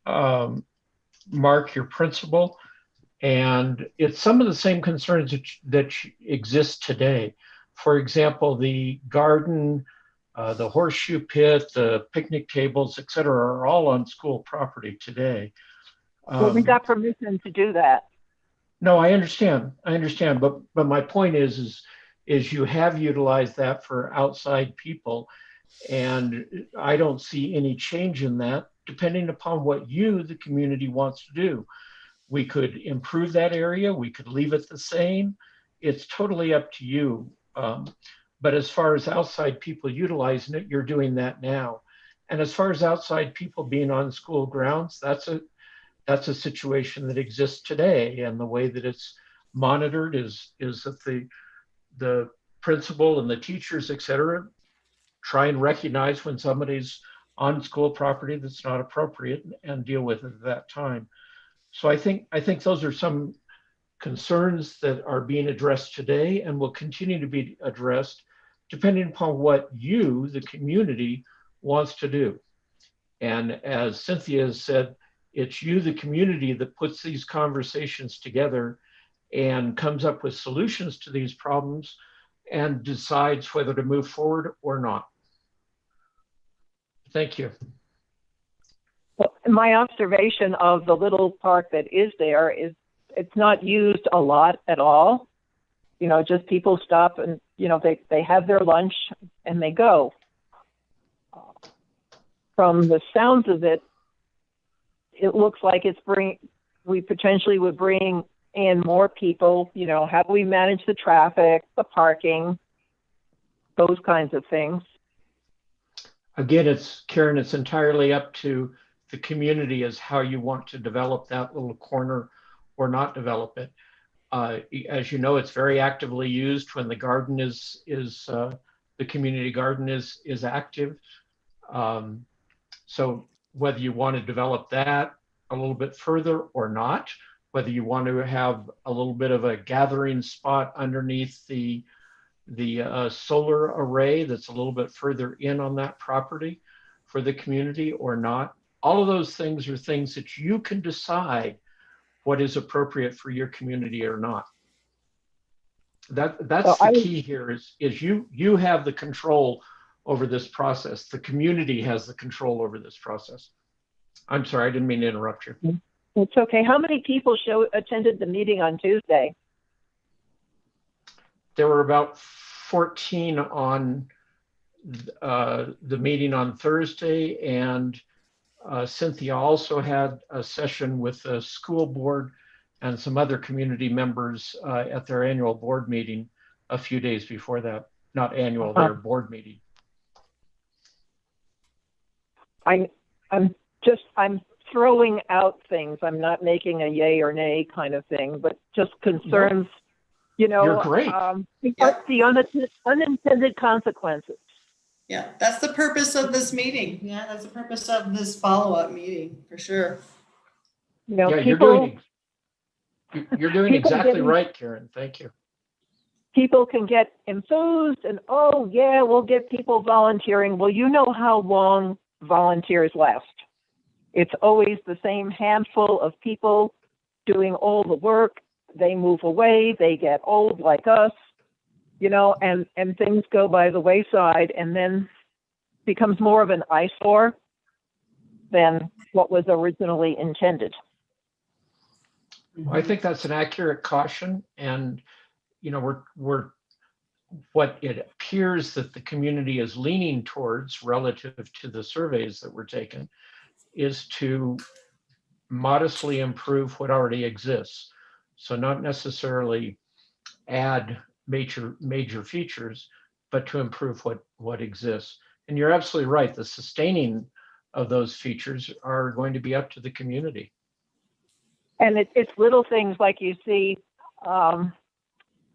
Mark, your principal, and it's some of the same concerns that exist today. For example, the garden, the horseshoe pit, the picnic tables, et cetera, are all on school property today. Well, we got permission to do that. No, I understand. But my point is you have utilized that for outside people, and I don't see any change in that, depending upon what you, the community, wants to do. We could improve that area. We could leave it the same. It's totally up to you. But as far as outside people utilizing it, you're doing that now. And as far as outside people being on school grounds, that's a situation that exists today. And the way that it's monitored is that the principal and the teachers, et cetera, try and recognize when somebody's on school property that's not appropriate and deal with it at that time. So I think those are some concerns that are being addressed today and will continue to be addressed depending upon what you, the community, wants to do. And as Cynthia has said, it's you, the community, that puts these conversations together and comes up with solutions to these problems and decides whether to move forward or not. Thank you. Well, my observation of the little park that is there is it's not used a lot at all. You know, just people stop and, you know, they have their lunch and they go. From the sounds of it, it looks like we potentially would bring in more people. You know, how do we manage the traffic, the parking, those kinds of things? Again, Karen, it's entirely up to the community as how you want to develop that little corner or not develop it. As you know, it's very actively used when the garden the community garden is active. So whether you want to develop that a little bit further or not, whether you want to have a little bit of a gathering spot underneath the solar array that's a little bit further in on that property for the community or not. All of those things are things that you can decide what is appropriate for your community or not. That's the key here is you have the control over this process. The community has the control over this process. I'm sorry, I didn't mean to interrupt you. It's okay. How many people attended the meeting on Tuesday? There were about 14 on the meeting on Thursday, and Cynthia also had a session with the school board and some other community members at their annual board meeting a few days before that. Not annual, their board meeting. I'm throwing out things. I'm not making a yay or nay kind of thing, but just concerns, you know, you're great. The unintended consequences. Yeah, that's the purpose of this meeting. Yeah, that's the purpose of this follow-up meeting, for sure. You know, Yeah, you're doing exactly right, Karen. Thank you. People can get enthused and, oh, yeah, we'll get people volunteering. Well, you know how long volunteers last. It's always the same handful of people doing all the work. They move away, they get old like us, you know, and things go by the wayside and then becomes more of an eyesore than what was originally intended. I think that's an accurate caution. And, you know, what it appears that the community is leaning towards relative to the surveys that were taken is to modestly improve what already exists. So not necessarily add major features, but to improve what exists. And you're absolutely right. The sustaining of those features are going to be up to the community. And it's little things like you see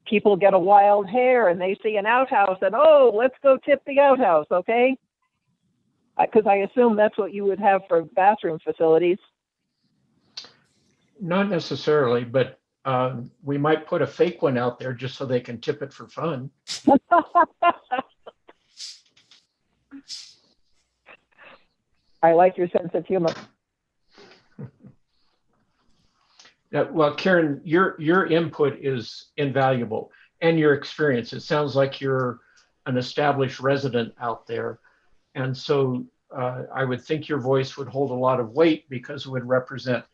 people get a wild hair and they see an outhouse and, oh, let's go tip the outhouse, okay? Because I assume that's what you would have for bathroom facilities. Not necessarily, but we might put a fake one out there just so they can tip it for fun. I like your sense of humor. Well, Karen, your input is invaluable, and your experience. It sounds like you're an established resident out there. And so I would think your voice would hold a lot of weight because it would represent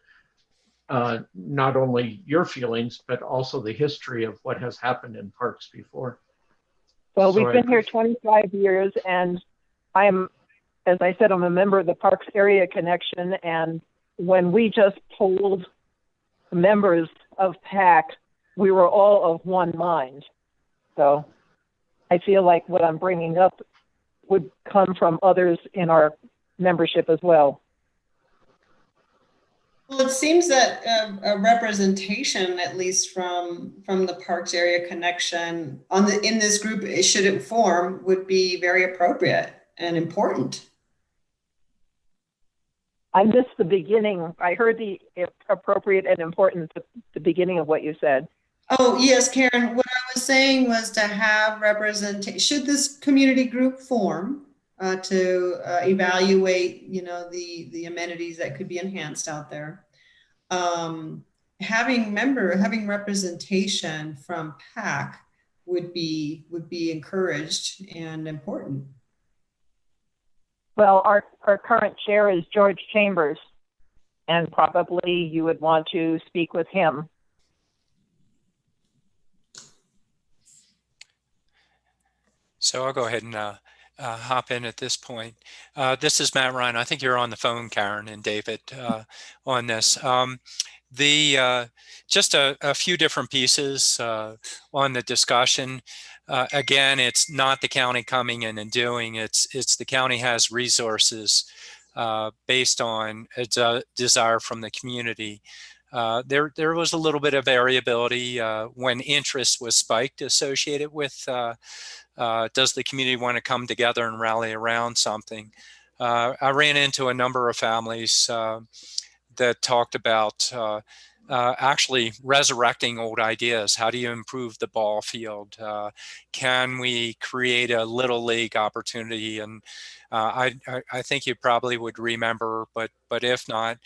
not only your feelings, but also the history of what has happened in parks before. Well, So we've been here 25 years, and as I said, I'm a member of the Parks Area Connection. And when we just polled members of PAC, we were all of one mind. So I feel like what I'm bringing up would come from others in our membership as well. Well, it seems that a representation, at least from the Parks Area Connection in this group, should it form, would be very appropriate and important. I missed the beginning. I heard the appropriate and important, the beginning of what you said. Oh, yes, Karen, what I was saying was to have representation, should this community group form to evaluate, the amenities that could be enhanced out there. Having representation from PAC would be encouraged and important. Well, our current chair is George Chambers, and probably you would want to speak with him. So I'll go ahead and hop in at this point. This is Matt Ryan. I think you're on the phone, Karen and David, on this. Just a few different pieces on the discussion. Again, it's not the county coming in and doing, it's the county has resources based on a desire from the community. There was a little bit of variability when interest was spiked associated with does the community want to come together and rally around something. I ran into a number of families that talked about actually resurrecting old ideas. How do you improve the ball field? Can we create a little league opportunity? And I think you probably would remember, but if not,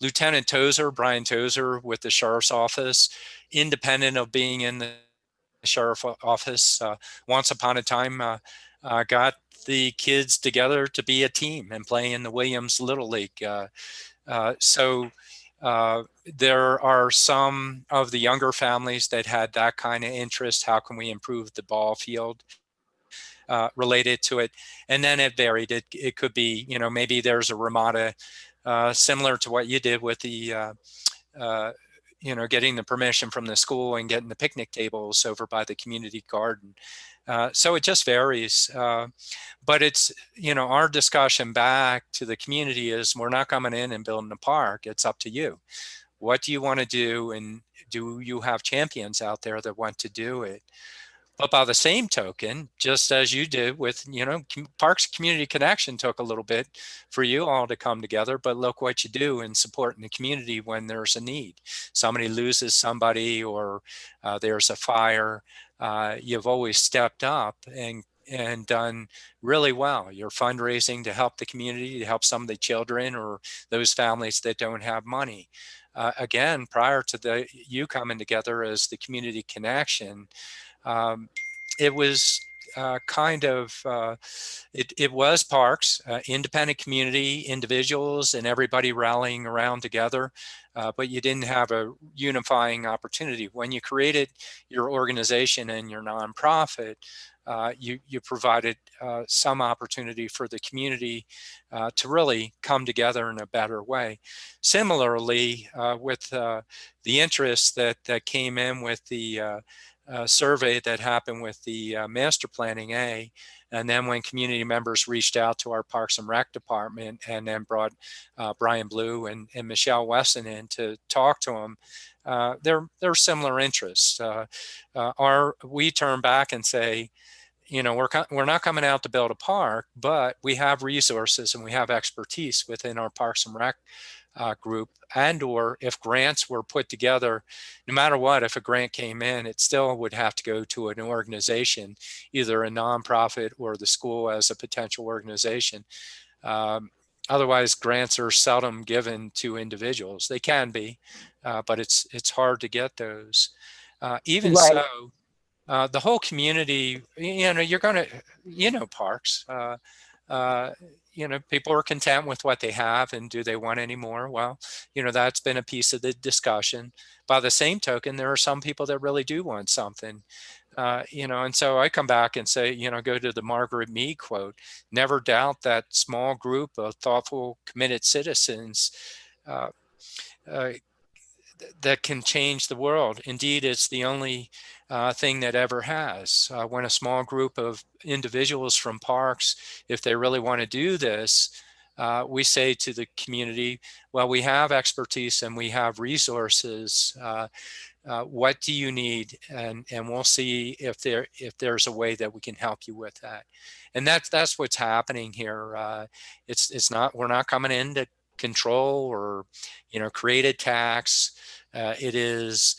Lieutenant Tozer, Brian Tozer with the Sheriff's Office, independent of being in the Sheriff's Office, once upon a time got the kids together to be a team and play in the Williams Little League. So there are some of the younger families that had that kind of interest. How can we improve the ball field related to it? And then it varied. It could be, maybe there's a Ramada similar to what you did with the, getting the permission from the school and getting the picnic tables over by the community garden. So it just varies. But it's, our discussion back to the community is we're not coming in and building a park. It's up to you. What do you want to do? And do you have champions out there that want to do it? But by the same token, just as you did with, Parks Community Connection took a little bit for you all to come together, but look what you do in supporting the community when there's a need. Somebody loses somebody or there's a fire. You've always stepped up and done really well. You're fundraising to help the community, to help some of the children or those families that don't have money. Again, prior to you coming together as the Community Connection, it was it was parks, independent community, individuals, and everybody rallying around together, but you didn't have a unifying opportunity. When you created your organization and your nonprofit, you provided some opportunity for the community to really come together in a better way. Similarly, with the interest that came in with the survey that happened with the master planning A, and then when community members reached out to our Parks and Rec department and then brought Brian Blue and Michelle Wesson in to talk to them, they're similar interests. We turn back and say, you know, we're not coming out to build a park, but we have resources and we have expertise within our Parks and Rec group, and or if grants were put together, no matter what, if a grant came in, it still would have to go to an organization, either a nonprofit or the school as a potential organization. Otherwise, grants are seldom given to individuals. They can be, but it's hard to get those. Even Right. so, the whole community, you know, you're going to, you know, parks, you know, people are content with what they have, and do they want any more? Well, you know, that's been a piece of the discussion. By the same token, there are some people that really do want something, you know, and so I come back and say, you know, go to the Margaret Mead quote, never doubt that small group of thoughtful, committed citizens uh, uh, that can change the world. Indeed, it's the only thing that ever has. When a small group of individuals from parks, if they really want to do this, we say to the community, well, we have expertise and we have resources. What do you need? And we'll see if there's a way that we can help you with that. And that's what's happening here. It's not, we're not coming in to control or, you know, create a tax. It is,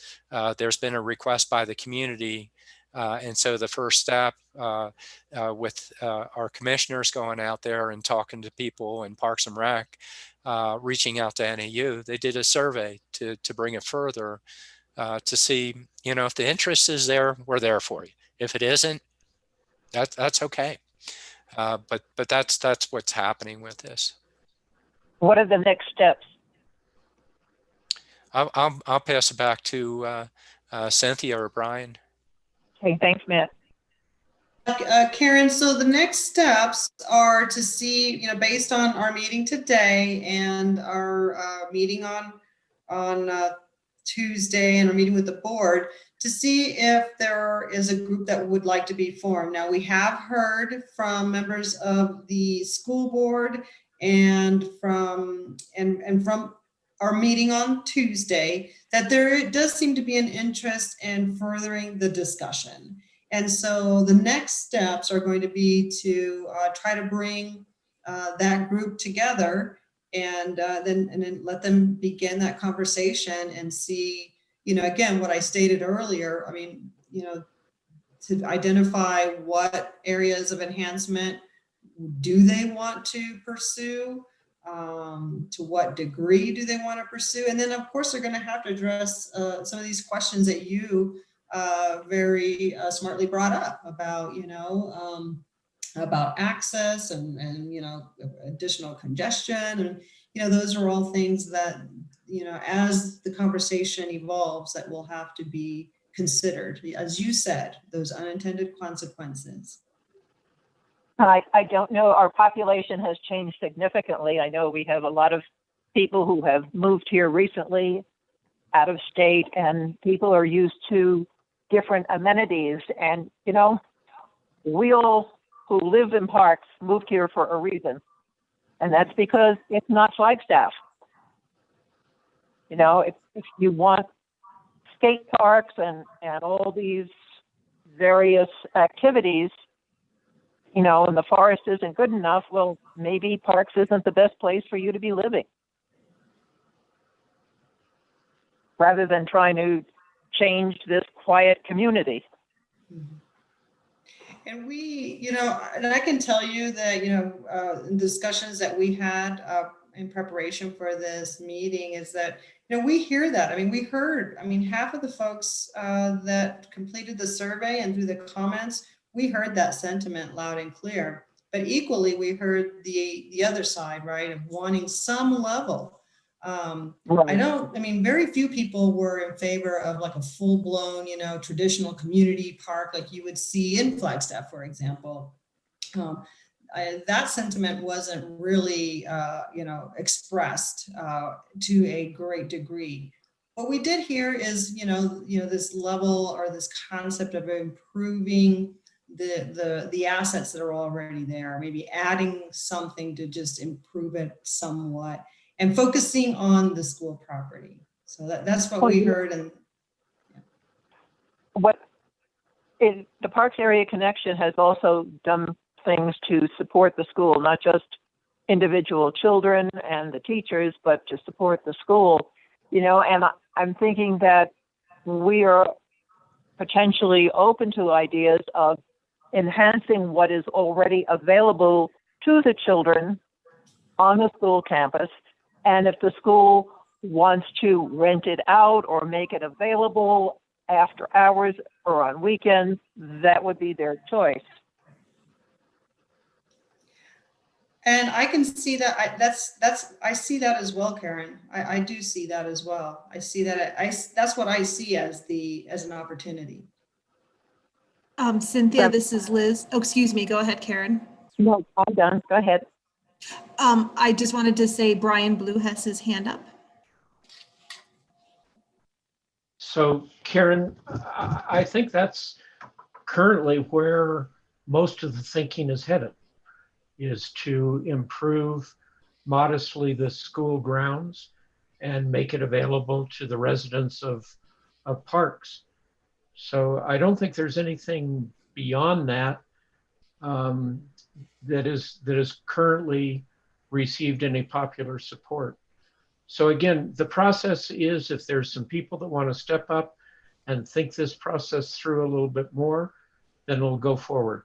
there's been a request by the community. And so the first step with our commissioners going out there and talking to people in Parks and Rec, reaching out to NAU, they did a survey to bring it further, to see, you know, if the interest is there, we're there for you. If it isn't, that's okay. But that's what's happening with this. What are the next steps? I'll pass it back to Cynthia or Brian. Okay, thanks, Matt. Karen, so the next steps are to see, you know, based on our meeting today and our meeting on Tuesday and our meeting with the board, to see if there is a group that would like to be formed. Now, we have heard from members of the school board and from our meeting on Tuesday that there does seem to be an interest in furthering the discussion. And so the next steps are going to be to try to bring that group together and then let them begin that conversation and see, you know, again, what I stated earlier. I mean, you know, to identify what areas of enhancement do they want to pursue, to what degree do they want to pursue, and then of course they're going to have to address some of these questions that you very smartly brought up about, you know, about access and, you know, additional congestion. And, you know, those are all things that, you know, as the conversation evolves, that will have to be considered. As you said, those unintended consequences. I don't know. Our population has changed significantly. I know we have a lot of people who have moved here recently out of state, and people are used to different amenities. And, you know, we all who live in parks moved here for a reason. And that's because it's not Flagstaff. You know, if you want skate parks and all these various activities, you know, and the forest isn't good enough, well, maybe parks isn't the best place for you to be living. Rather than trying to change this quiet community. And we, you know, and I can tell you that, you know, in discussions that we had in preparation for this meeting is that, you know, we hear that. I mean, we heard, I mean, half of the folks that completed the survey and through the comments we heard that sentiment loud and clear. But equally, we heard the other side, right, of wanting some level. I mean, very few people were in favor of like a full-blown, traditional community park like you would see in Flagstaff, for example. That sentiment wasn't really, expressed to a great degree. What we did hear is, this level or this concept of improving the assets that are already there, maybe adding something to just improve it somewhat, and focusing on the school property. So that's what we heard. And the Parks Area Connection has also done things to support the school, not just individual children and the teachers, but to support the school, and I'm thinking that we are potentially open to ideas of enhancing what is already available to the children on the school campus. And if the school wants to rent it out or make it available after hours or on weekends, that would be their choice. And I can see that. I see that as well, Karen. I do see that as well. I see that. That's what I see as an opportunity. Cynthia, this is Liz. Oh, excuse me. Go ahead, Karen. No, I'm done. Go ahead. I just wanted to say Brian Blue has his hand up. So Karen, I think that's currently where most of the thinking is headed, is to improve modestly the school grounds and make it available to the residents of parks. So I don't think there's anything beyond that that is currently received any popular support. So again, the process is, if there's some people that want to step up and think this process through a little bit more, then we'll go forward.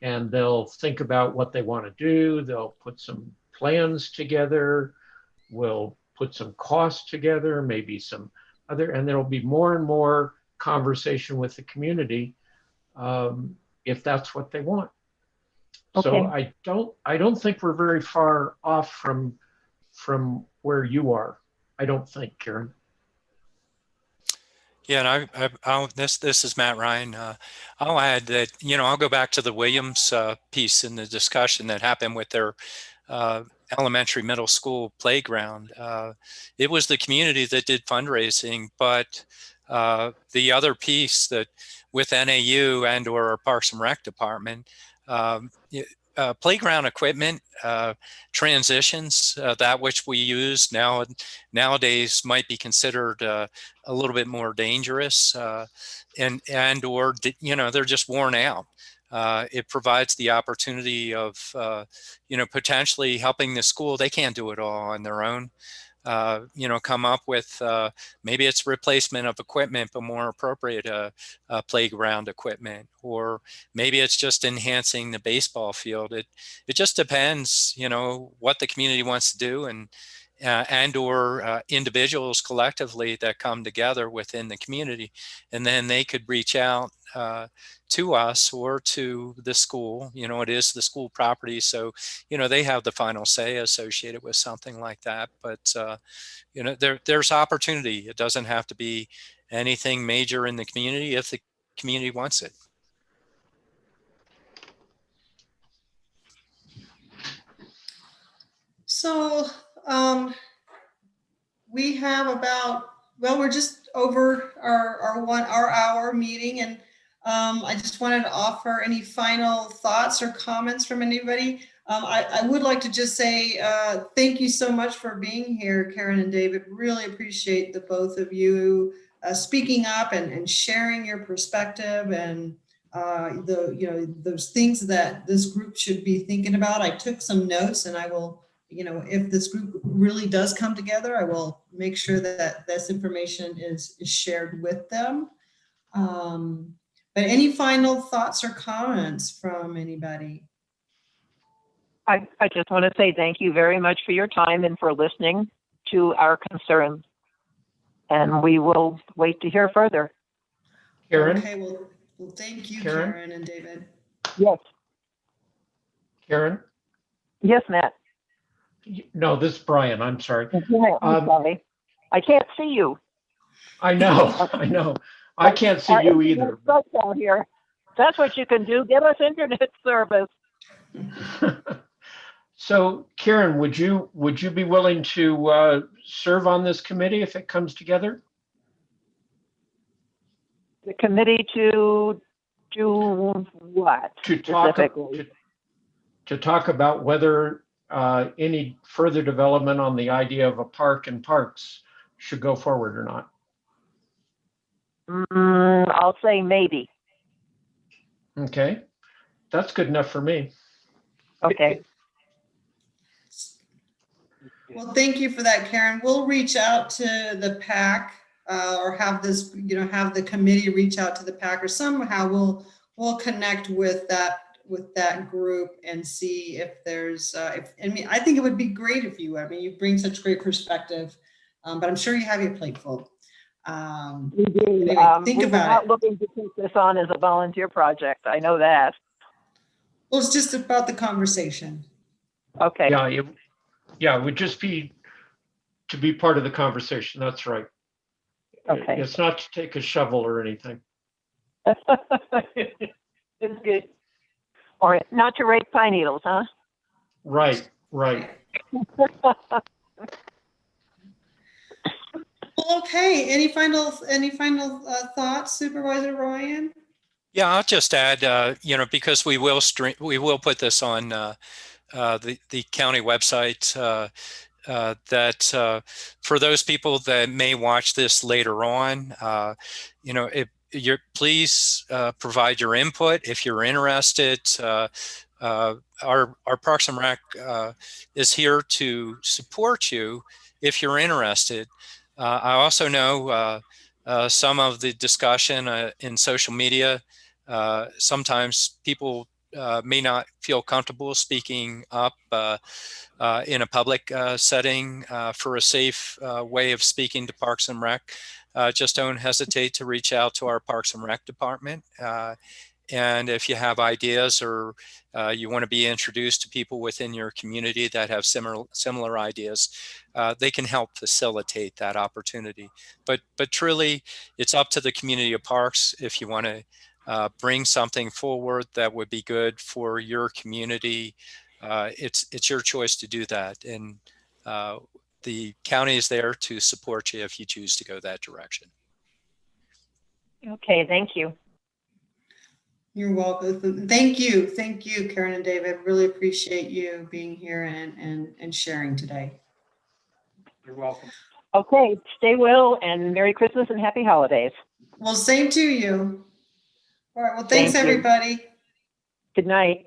And they'll think about what they want to do. They'll put some plans together. We'll put some costs together, maybe some other, and there'll be more and more conversation with the community if that's what they want. Okay. So I don't think we're very far off from where you are. I don't think, Karen. Yeah, and this is Matt Ryan. I'll add that, I'll go back to the Williams piece in the discussion that happened with their elementary middle school playground. It was the community that did fundraising, but the other piece that with NAU and or our Parks and Rec department, playground equipment transitions, that which we use nowadays might be considered a little bit more dangerous, and or they're just worn out. It provides the opportunity of potentially helping the school. They can't do it all on their own. Come up with maybe it's replacement of equipment, but more appropriate playground equipment, or maybe it's just enhancing the baseball field. It just depends, what the community wants to do, and or individuals collectively that come together within the community, and then they could reach out to us or to the school. It is the school property, so they have the final say associated with something like that. But there's opportunity. It doesn't have to be anything major in the community if the community wants it. So we have we're just over our hour meeting, and I just wanted to offer any final thoughts or comments from anybody. I would like to just say thank you so much for being here, Karen and David. Really appreciate the both of you speaking up and sharing your perspective and those things that this group should be thinking about. I took some notes, and I will, if this group really does come together, I will make sure that this information is shared with them. But any final thoughts or comments from anybody? I just want to say thank you very much for your time and for listening to our concerns. And we will wait to hear further. Karen? Okay, well thank you, Karen and David. Yes. Karen? Yes, Matt. No, this is Brian. I'm sorry. I'm sorry. I can't see you. I know, I know. I can't see Our you internet either. sucks out here. That's what you can do. Give us internet service. So Karen, would you be willing to serve on this committee if it comes together? The committee to do what To talk, specifically? to talk about whether any further development on the idea of a park and parks should go forward or not. I'll say maybe. Okay, that's good enough for me. Okay. Well, thank you for that, Karen. We'll reach out to the PAC or have this, have the committee reach out to the PAC, or somehow we'll connect with that group and see if there's, I think it would be great if you bring such great perspective, but I'm sure you have your plate full. We do. Anyway, think We were about not it. looking to take this on as a volunteer project. I know that. Well, it's just about the conversation. Okay. Yeah, it would just be to be part of the conversation. That's right. Okay. It's not to take a shovel or anything. It's good. Or not to rake pine needles, huh? Right, right. Well, okay. Any final thoughts, Supervisor Ryan? Yeah, I'll just add, because we will put this on the county website, that for those people that may watch this later on, if you're, please provide your input if you're interested. Our Parks and Rec is here to support you if you're interested. I also know some of the discussion in social media. Sometimes people may not feel comfortable speaking up in a public setting for a safe way of speaking to Parks and Rec. Just don't hesitate to reach out to our Parks and Rec department. And if you have ideas or you want to be introduced to people within your community that have similar ideas, they can help facilitate that opportunity. But truly, it's up to the community of parks if you want to bring something forward that would be good for your community. It's your choice to do that, and the county is there to support you if you choose to go that direction. Okay, thank you. You're welcome. Thank you, Karen and David. Really appreciate you being here and sharing today. You're welcome. Okay, stay well and Merry Christmas and Happy Holidays. Well, same to you. All right. Well, thanks, Thank you. everybody. Good night.